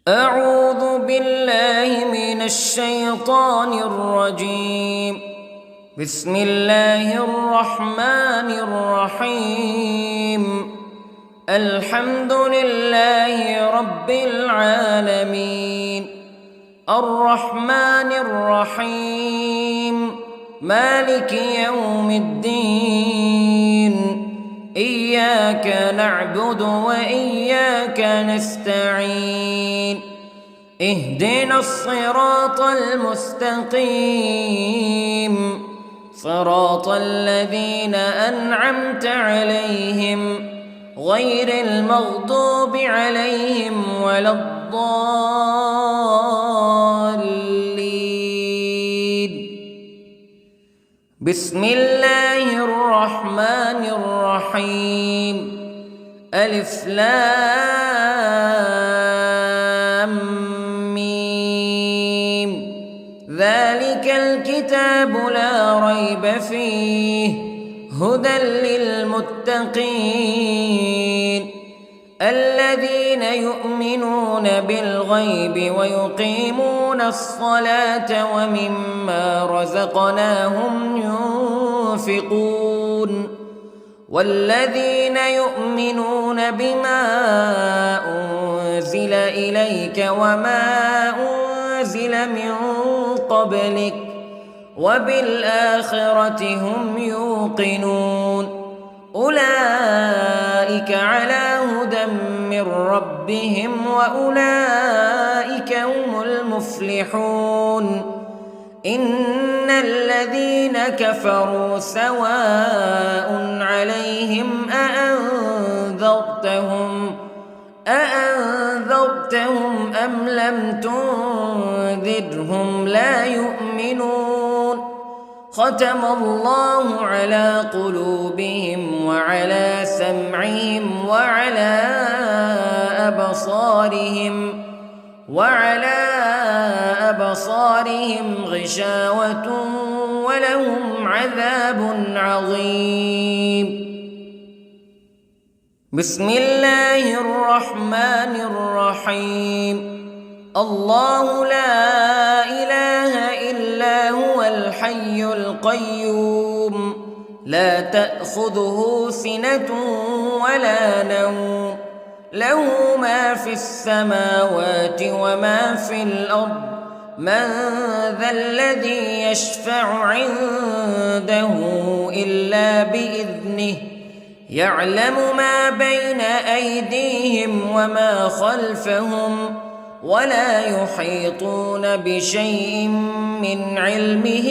أعوذ بالله من الشيطان الرجيم. بسم الله الرحمن الرحيم. الحمد لله رب العالمين، الرحمن الرحيم، مالك يوم الدين. إياك نعبد وإياك نستعين. اهدنا الصراط المستقيم، صراط الذين أنعمت عليهم غير المغضوب عليهم ولا الضالين. بسم الله الرحمن الرحيم. ألف لام ميم. ذلك الكتاب لا ريب فيه هدى للمتقين الذين يؤمنون بالغيب ويقيمون الصلاة ومما رزقناهم ينفقون والذين يؤمنون بما أنزل إليك وما أنزل من قبلك وبالآخرة هم يوقنون. أولئك على هدى من ربهم وأولئك هم المفلحون. إن الذين كفروا سواء عليهم أأنذرتهم أم لم تنذرهم لا يؤمنون. ختم الله على قلوبهم وعلى سمعهم وعلى أبصارهم غشاوة ولهم عذاب عظيم. بسم الله الرحمن الرحيم. الله لا إله إلا هو الحي القيوم لا تأخذه سنة ولا نوم له ما في السماوات وما في الأرض. من ذا الذي يشفع عنده إلا بإذنه يعلم ما بين أيديهم وما خلفهم ولا يحيطون بشيء من علمه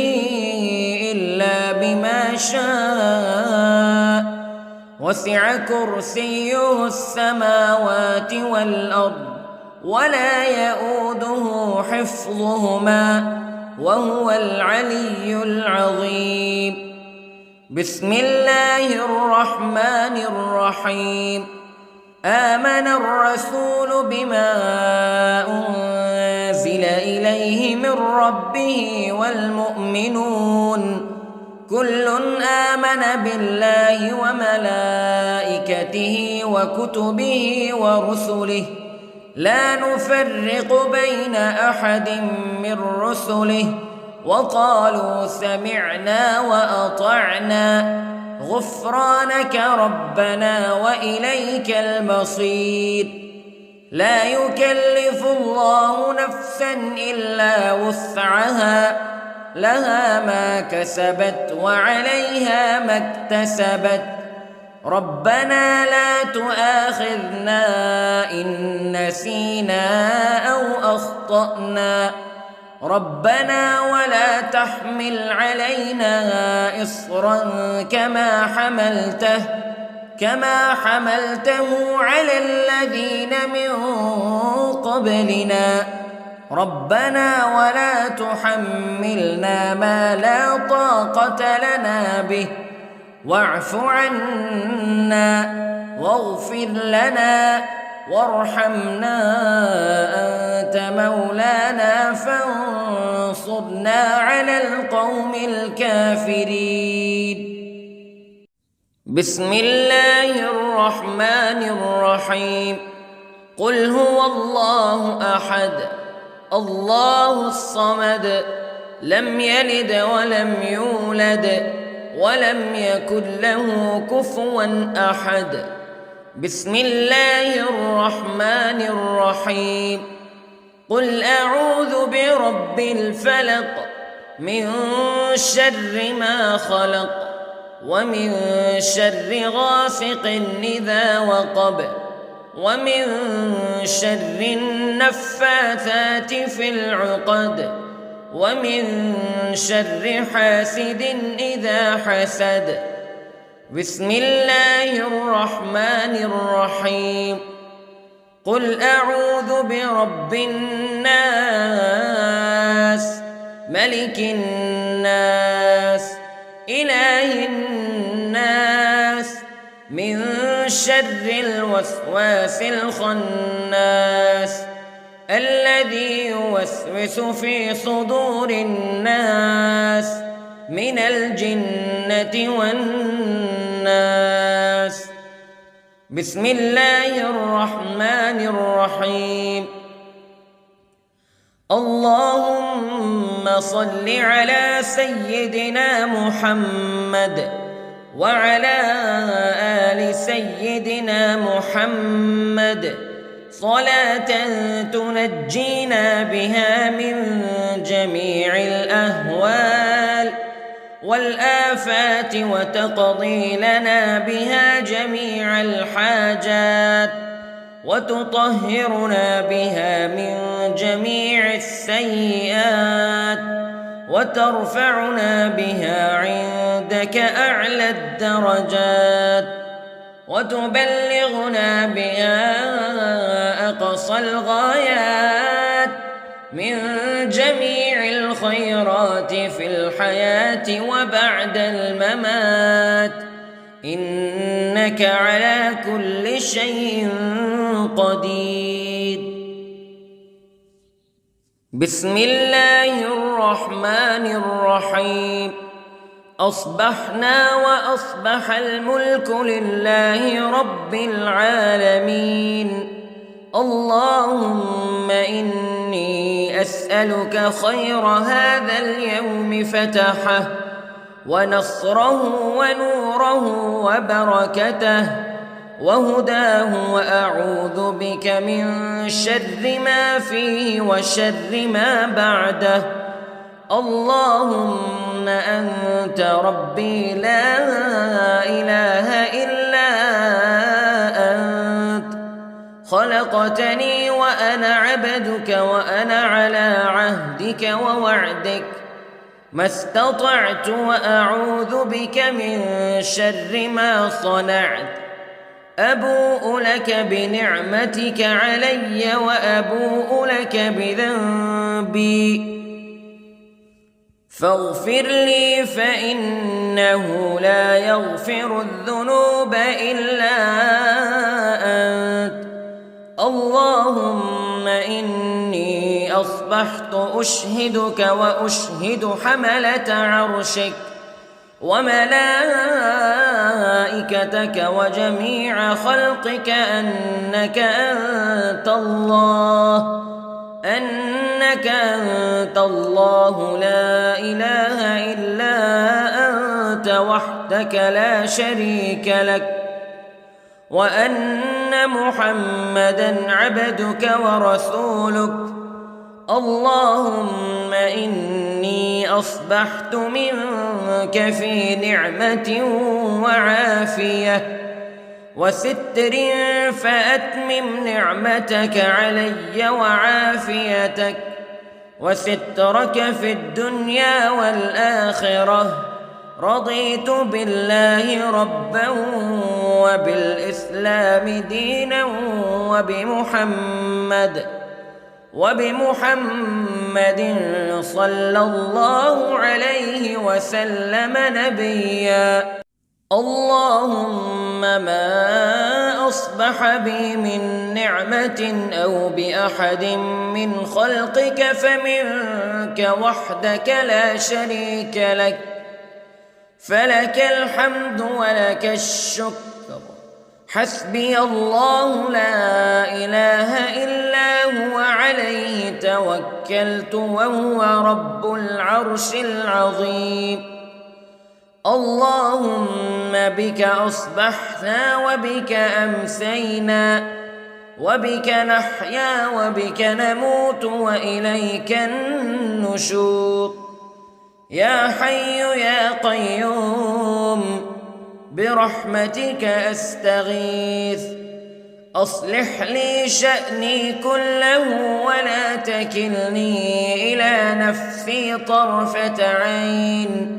إلا بما شاء. وسع كرسيه السماوات والأرض ولا يؤوده حفظهما وهو العلي العظيم. بسم الله الرحمن الرحيم. آمن الرسول بما أنزل إليه من ربه والمؤمنون كل آمن بالله وملائكته وكتبه ورسله لا نفرق بين أحد من رسله وقالوا سمعنا وأطعنا غفرانك ربنا وإليك المصير. لا يكلف الله نفسا إلا وسعها لها ما كسبت وعليها ما اكتسبت. ربنا لا تؤاخذنا إن نسينا أو أخطأنا ربنا ولا تحمل علينا إصرا كما حملته على الذين من قبلنا ربنا ولا تحملنا ما لا طاقة لنا به واعف عنا واغفر لنا وارحمنا أنت مولانا فانصرنا على القوم الكافرين. بسم الله الرحمن الرحيم. قل هو الله أحد الله الصمد لم يلد ولم يولد ولم يكن له كفوا أحد. بسم الله الرحمن الرحيم. قل أعوذ برب الفلق من شر ما خلق ومن شر غاسق إذا وقب ومن شر النفاثات في العقد ومن شر حاسد إذا حسد. بسم الله الرحمن الرحيم. قل أعوذ برب الناس ملك الناس إله الناس من شر الوسواس الخناس الذي يوسوس في صدور الناس من الجنة والناس. بسم الله الرحمن الرحيم. اللهم صل على سيدنا محمد وعلى آل سيدنا محمد صلاة تنجينا بها من جميع الأهوال والآفات وتقضي لنا بها جميع الحاجات وتطهرنا بها من جميع السيئات وترفعنا بها عندك أعلى الدرجات وتبلغنا بها أقصى الغايات من جميع الخيرات في الحياة وبعد الممات إنك على كل شيء قدير. بسم الله الرحمن الرحيم. أصبحنا وأصبح الملك لله رب العالمين. اللهم إني أسألك خير هذا اليوم فتحه ونصره ونوره وبركته وهداه وأعوذ بك من شر ما فيه وشر ما بعده. اللهم أنت ربي لا إله إلا أنت خلقتني وأنا عبدك وأنا على عهدك ووعدك ما استطعت وأعوذ بك من شر ما صنعت. أبوء لك بنعمتك علي وأبوء لك بذنبي فاغفر لي فإنه لا يغفر الذنوب إلا أنت. اللهم إني أصبحت أشهدك وأشهد حملة عرشك وملائكتك وجميع خلقك أنك أنت الله لا إله إلا أنت وحدك لا شريك لك وأن محمدًا عبدك ورسولك. اللهم إني أصبحت منك في نعمة وعافية وستر فأتمم نعمتك علي وعافيتك وسترك في الدنيا والآخرة. رضيت بالله ربا وبالإسلام دينا وبمحمد صلى الله عليه وسلم نبيا. اللهم ما أصبح بي من نعمة أو بأحد من خلقك فمنك وحدك لا شريك لك فلك الحمد ولك الشكر حسبي الله لا إله إلا هو عليه توكلت وهو رب العرش العظيم. اللهم بك أصبحنا وبك أمسينا وبك نحيا وبك نموت وإليك النشور. يا حي يا قيوم برحمتك أستغيث، أصلح لي شأني كله ولا تكلني إلى نفسي طرفة عين.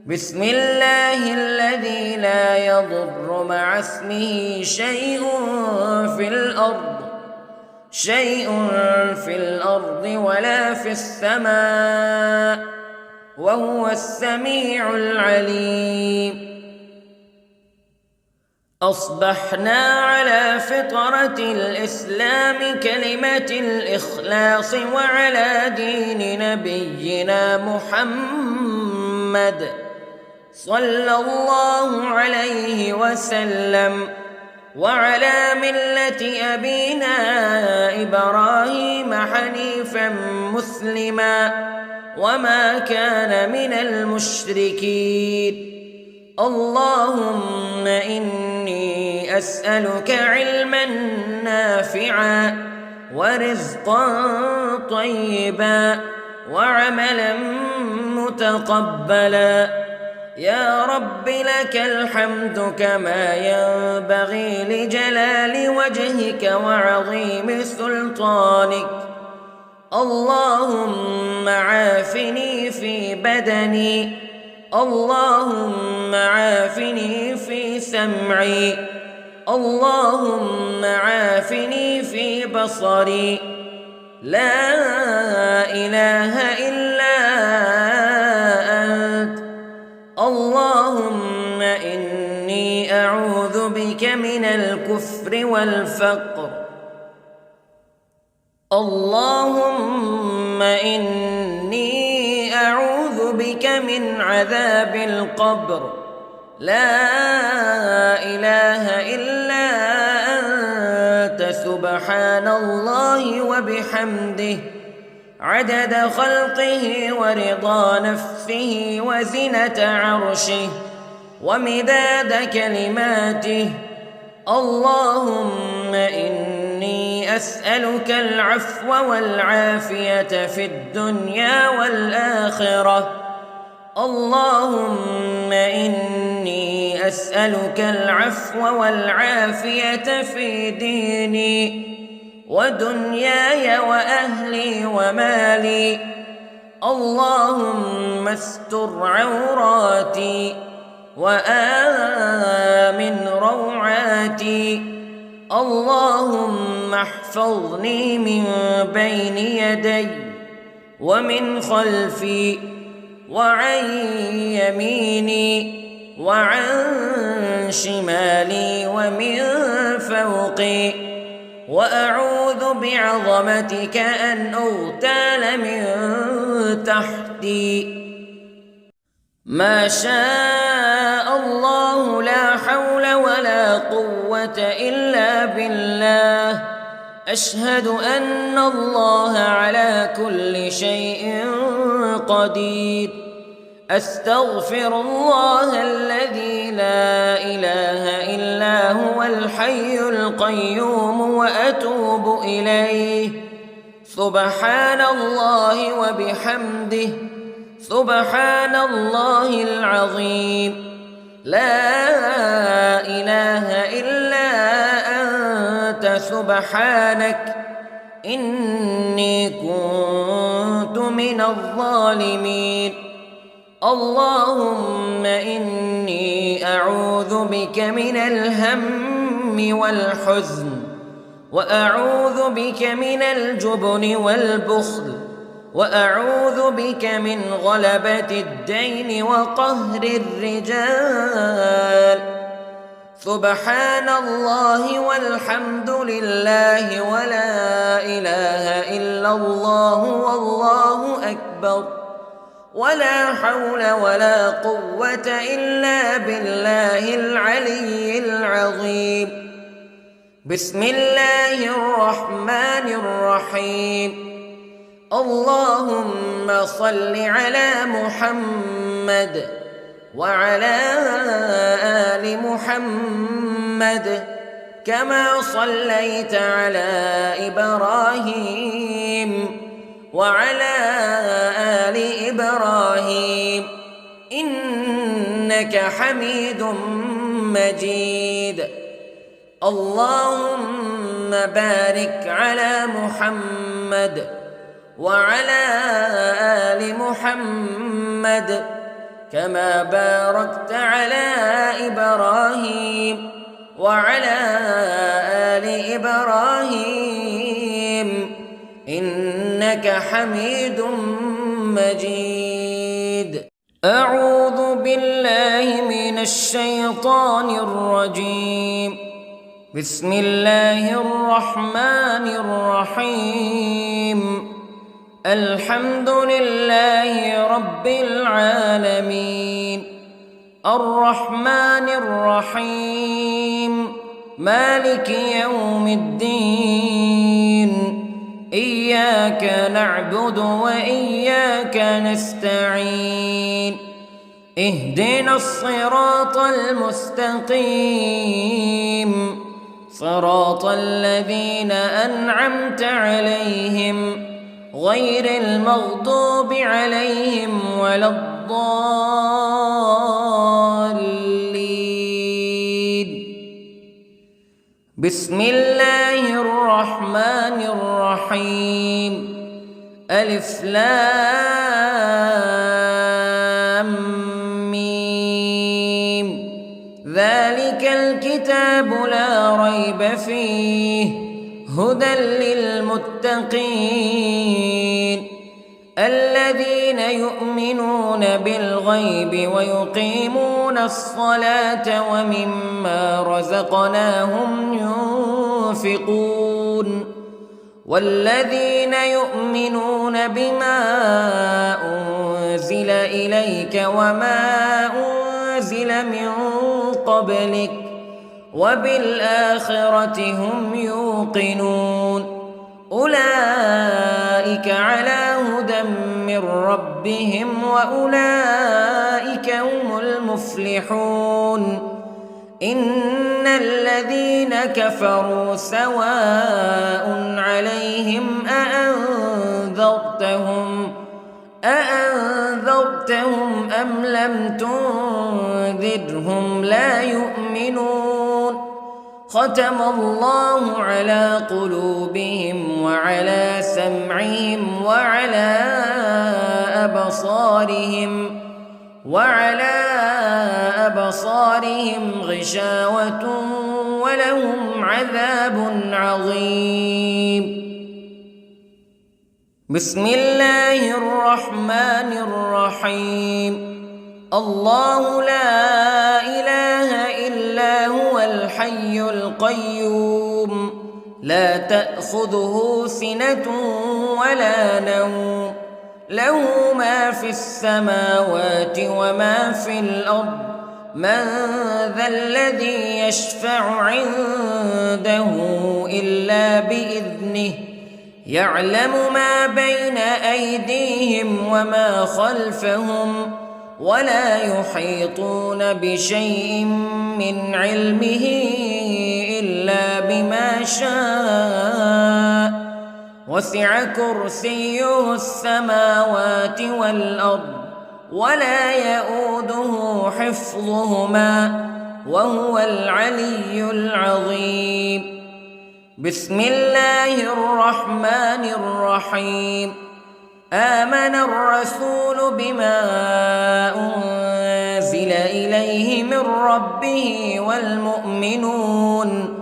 بسم الله الذي لا يضر مع اسمه شيء في الأرض ولا في السماء وهو السميع العليم. أصبحنا على فطرة الإسلام كلمة الإخلاص وعلى دين نبينا محمد صلى الله عليه وسلم وعلى ملة أبينا إبراهيم حنيفا مسلما وما كان من المشركين. اللهم إني أسألك علما نافعا ورزقا طيبا وعملا متقبلا. يا رب لك الحمد كما ينبغي لجلال وجهك وعظيم سلطانك. اللهم عافني في بدني، اللهم عافني في سمعي، اللهم عافني في بصري. لا إله إلا أنت. اللهم إني أعوذ بك من الكفر والفقر. اللهم إني أعوذ بك من عذاب القبر. لا إله إلا أنت سبحان الله وبحمده عدد خلقه ورضا نفسه وزنة عرشه ومداد كلماته. اللهم إني أسألك العفو والعافية في الدنيا والآخرة. اللهم إني أسألك العفو والعافية في ديني ودنياي وأهلي ومالي. اللهم استر عوراتي وآمن روعاتي. اللهم احفظني من بين يدي ومن خلفي وعن يميني وعن شمالي ومن فوقي، وأعوذ بعظمتك أن أغتال من تحتي. ما شاء الله لا حول ولا قوة إلا بالله. أشهد أن الله على كل شيء قدير. أستغفر الله الذي لا إله إلا هو الحي القيوم وأتوب إليه. سبحان الله وبحمده سبحان الله العظيم. لا إله إلا أنت سبحانك إني كنت من الظالمين. اللهم إني أعوذ بك من الهم والحزن، وأعوذ بك من الجبن والبخل، وأعوذ بك من غلبة الدين وقهر الرجال. سبحان الله والحمد لله ولا إله إلا الله والله أكبر. ولا حول ولا قوة إلا بالله العلي العظيم. بسم الله الرحمن الرحيم. اللهم صل على محمد وعلى آل محمد كما صليت على إبراهيم وعلى آل إبراهيم إنك حميد مجيد. اللهم بارك على محمد وعلى آل محمد كما باركت على إبراهيم وعلى آل إبراهيم إنك حميد مجيد. أعوذ بالله من الشيطان الرجيم. بسم الله الرحمن الرحيم. الحمد لله رب العالمين الرحمن الرحيم مالك يوم الدين إياك نعبد وإياك نستعين اهدنا الصراط المستقيم صراط الذين أنعمت عليهم غير المغضوب عليهم ولا الضالين. بسم الله الرحمن الرحيم. ألف لام ميم. ذلك الكتاب لا ريب فيه هدى للمتقين الذين يؤمنون بالغيب ويقيمون الصلاة ومما رزقناهم ينفقون والذين يؤمنون بما أنزل إليك وما أنزل من قبلك وبالآخرة هم يوقنون أولئك على هدى من ربهم وأولئك هم المفلحون. إن الذين كفروا سواء عليهم أأنذرتهم أم لم تنذرهم لا يؤمنون. ختم الله على قلوبهم وعلى سمعهم وعلى أبصارهم غشاوة ولهم عذاب عظيم. بسم الله الرحمن الرحيم. الله لا إله إلا هو الحي القيوم لا تأخذه سنة ولا نوم له ما في السماوات وما في الأرض من ذا الذي يشفع عنده إلا بإذنه يعلم ما بين أيديهم وما خلفهم ولا يحيطون بشيء من علمه إلا بما شاء وسع كرسيه السماوات والأرض ولا يؤوده حفظهما وهو العلي العظيم. بسم الله الرحمن الرحيم. آمن الرسول بما أنزل إليه من ربه والمؤمنون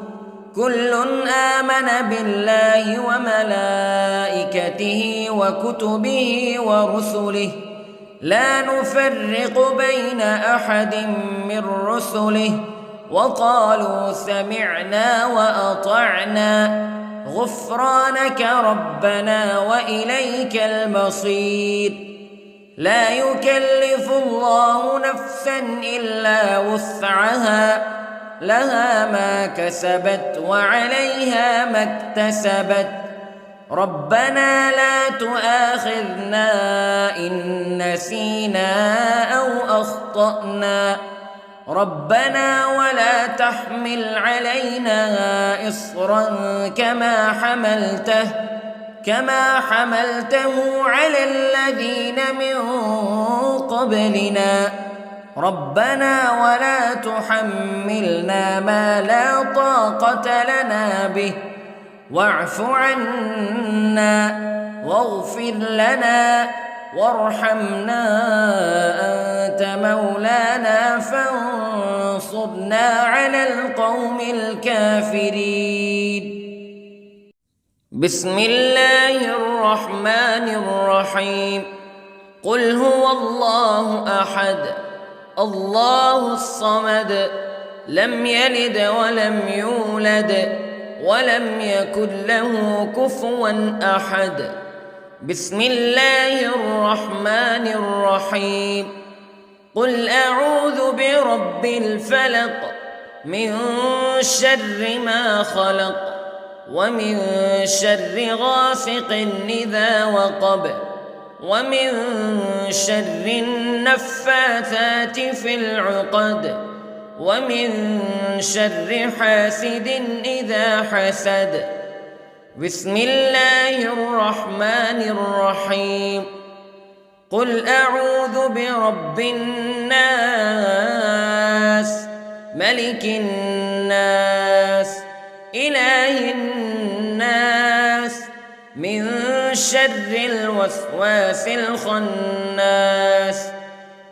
كل آمن بالله وملائكته وكتبه ورسله لا نفرق بين أحد من رسله وقالوا سمعنا وأطعنا غفرانك ربنا وإليك المصير. لا يكلف الله نفسا إلا وسعها لها ما كسبت وعليها ما اكتسبت ربنا لا تؤاخذنا إن نسينا أو أخطأنا ربنا ولا تحمل علينا إصرا كما حملته على الذين من قبلنا ربنا ولا تحملنا ما لا طاقة لنا به واعف عنا واغفر لنا وارحمنا أنت مولانا فانصرنا على القوم الكافرين. بسم الله الرحمن الرحيم. قل هو الله أحد الله الصمد لم يلد ولم يولد ولم يكن له كفوا أحد. بسم الله الرحمن الرحيم. قل أعوذ برب الفلق من شر ما خلق ومن شر غاسق إذا وقب ومن شر النفاثات في العقد ومن شر حاسد إذا حسد. بسم الله الرحمن الرحيم. قل أعوذ برب الناس ملك الناس إله الناس من شر الوسواس الخناس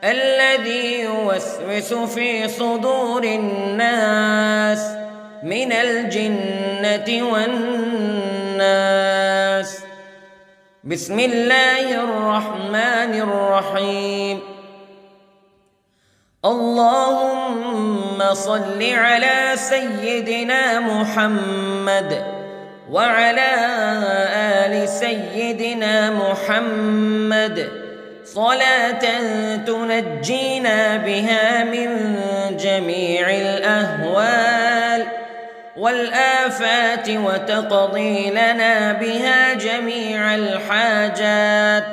الذي يوسوس في صدور الناس من الجنة والناس. بسم الله الرحمن الرحيم. اللهم صل على سيدنا محمد وعلى آل سيدنا محمد صلاة تنجينا بها من جميع الأهوال والآفات وتقضي لنا بها جميع الحاجات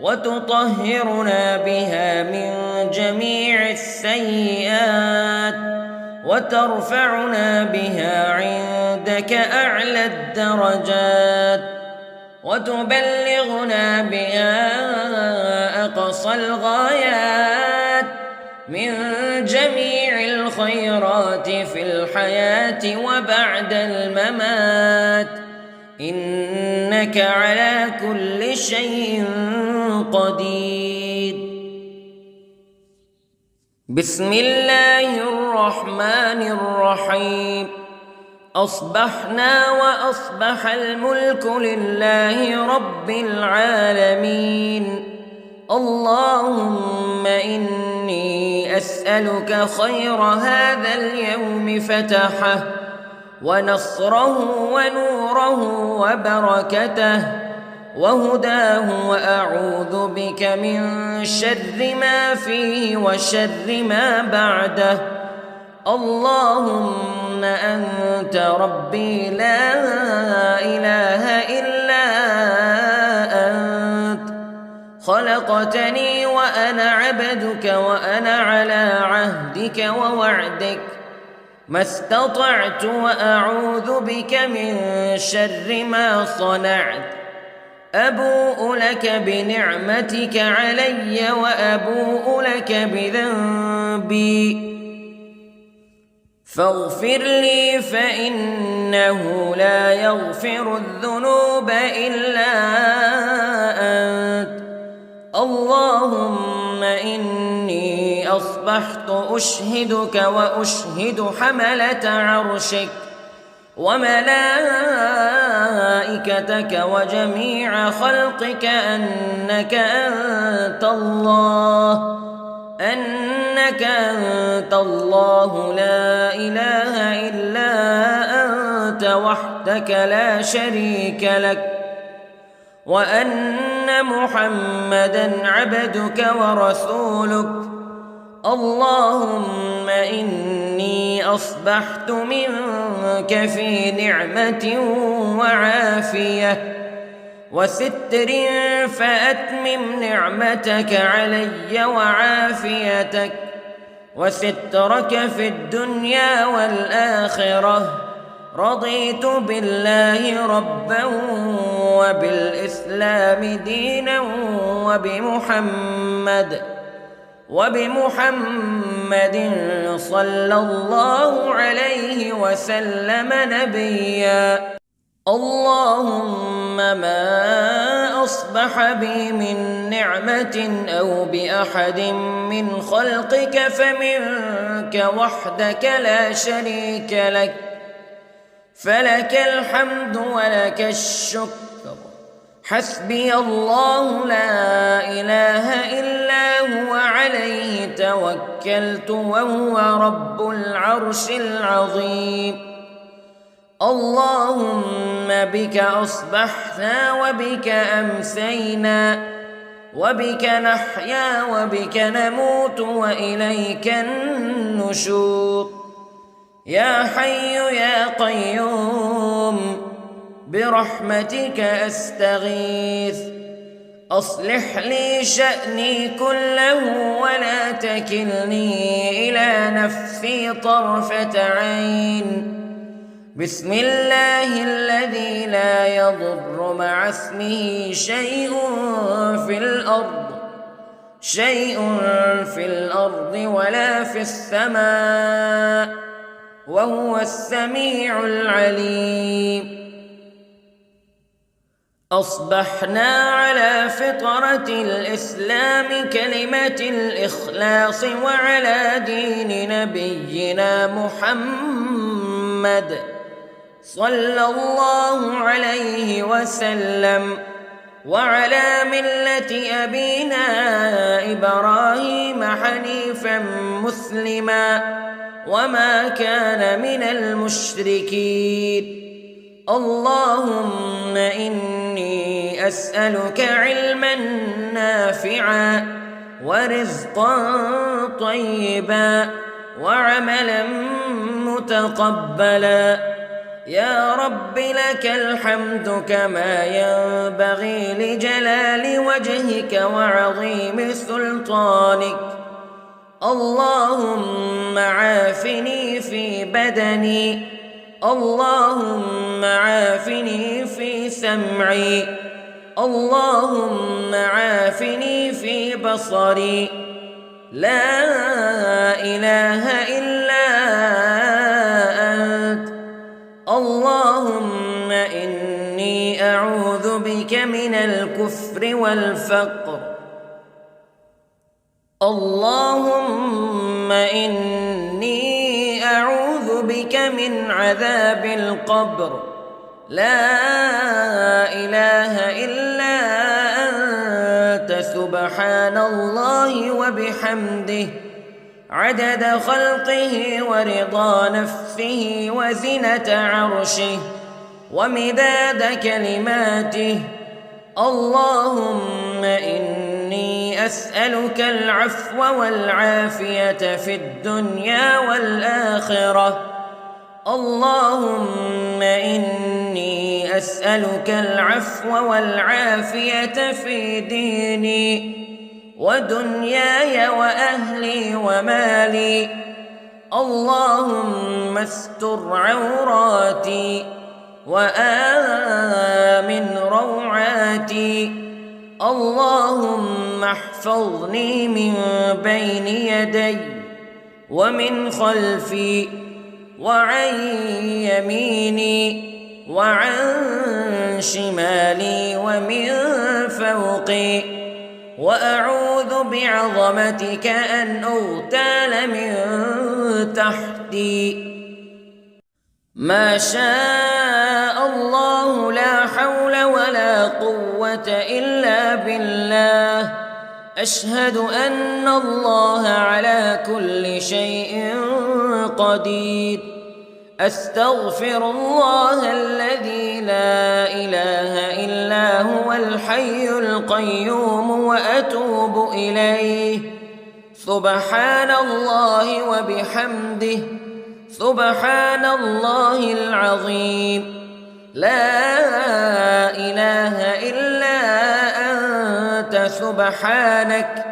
وتطهرنا بها من جميع السيئات وترفعنا بها عندك أعلى الدرجات وتبلغنا بها أقصى الغايات من جميع الخيرات في الحياة وبعد الممات إنك على كل شيء قدير. بسم الله الرحمن الرحيم. أصبحنا وأصبح الملك لله رب العالمين. اللهم إني أسألك خير هذا اليوم فتحه ونصره ونوره وبركته وهداه وأعوذ بك من شر ما فيه وشر ما بعده. اللهم أنت ربي لا إله إلا أنت خلقتني وأنا عبدك وأنا على عهدك ووعدك ما استطعت وأعوذ بك من شر ما صنعت. أبوء لك بنعمتك علي وأبوء لك بذنبي فاغفر لي فإنه لا يغفر الذنوب إلا أنت. اللهم إني أصبحت أشهدك وأشهد حملة عرشك وملائكتك وجميع خلقك أنك أنت الله لا إله إلا أنت وحدك لا شريك لك وأن أن محمدًا عبدك ورسولك. اللهم إني أصبحت منك في نعمة وعافية وستر، فأتمم نعمتك علي وعافيتك وسترك في الدنيا والآخرة. رضيت بالله ربًا وبالإسلام دينًا وبمحمد صلى الله عليه وسلم نبيًا. اللهم ما أصبح بي من نعمة أو بأحد من خلقك فمنك وحدك لا شريك لك، فلك الحمد ولك الشكر. حسبي الله لا إله إلا هو عليه توكلت وهو رب العرش العظيم. اللهم بك أصبحنا وبك أمسينا وبك نحيا وبك نموت وإليك النشور. يا حي يا قيوم برحمتك أستغيث، أصلح لي شأني كله ولا تكلني إلى نفسي طرفة عين. بسم الله الذي لا يضر مع اسمه شيء في الأرض ولا في السماء، وهو السميع العليم. أصبحنا على فطرة الإسلام كلمة الإخلاص وعلى دين نبينا محمد صلى الله عليه وسلم، وعلى ملة أبينا إبراهيم حنيفا مسلما وما كان من المشركين. اللهم إني أسألك علما نافعا ورزقا طيبا وعملا متقبلا. يا رب لك الحمد كما ينبغي لجلال وجهك وعظيم سلطانك. اللهم عافني في بدني، اللهم عافني في سمعي، اللهم عافني في بصري. لا إله إلا أنت. اللهم إني أعوذ بك من الكفر والفقر. اللهم إني أعوذ بك من عذاب القبر. لا إله إلا أنت سبحان الله وبحمده عدد خلقه ورضا نفسه وزنة عرشه ومداد كلماته. اللهم إني أسألك العفو والعافية في الدنيا والآخرة. اللهم إني أسألك العفو والعافية في ديني ودنياي وأهلي ومالي. اللهم استر عوراتي وآمن روعاتي. اللهم احفظني من بين يدي ومن خلفي وعن يميني وعن شمالي ومن فوقي، وأعوذ بعظمتك أن أغتال من تحتي. ما شاء الله لا حول ولا قوة إلا بالله. أشهد أن الله على كل شيء قدير. أستغفر الله الذي لا إله إلا هو الحي القيوم وأتوب إليه. سبحان الله وبحمده، سبحان الله العظيم. لا إله إلا أنت سبحانك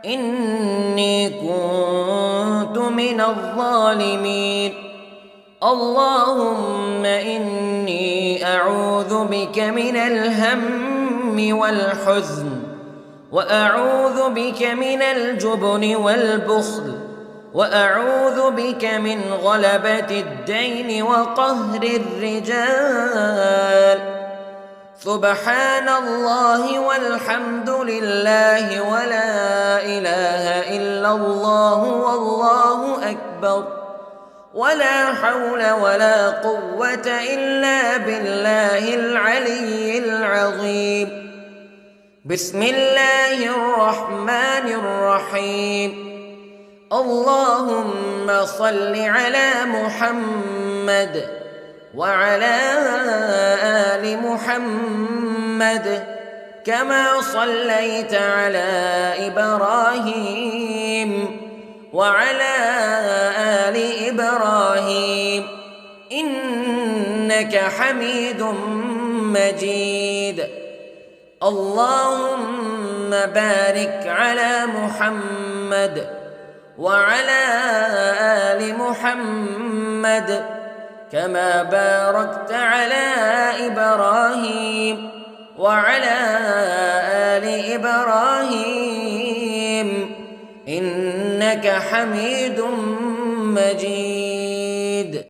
إني كنت من الظالمين. اللهم إني أعوذ بك من الهم والحزن، وأعوذ بك من الجبن والبخل، وأعوذ بك من غلبة الدين وقهر الرجال. سبحان الله والحمد لله ولا إله إلا الله والله أكبر، ولا حول ولا قوة إلا بالله العلي العظيم. بسم الله الرحمن الرحيم. اللهم صل على محمد وعلى آل محمد كما صليت على إبراهيم وعلى آل إبراهيم إنك حميد مجيد. اللهم بارك على محمد وعلى آل محمد كما باركت على إبراهيم وعلى آل إبراهيم إنك حميد مجيد.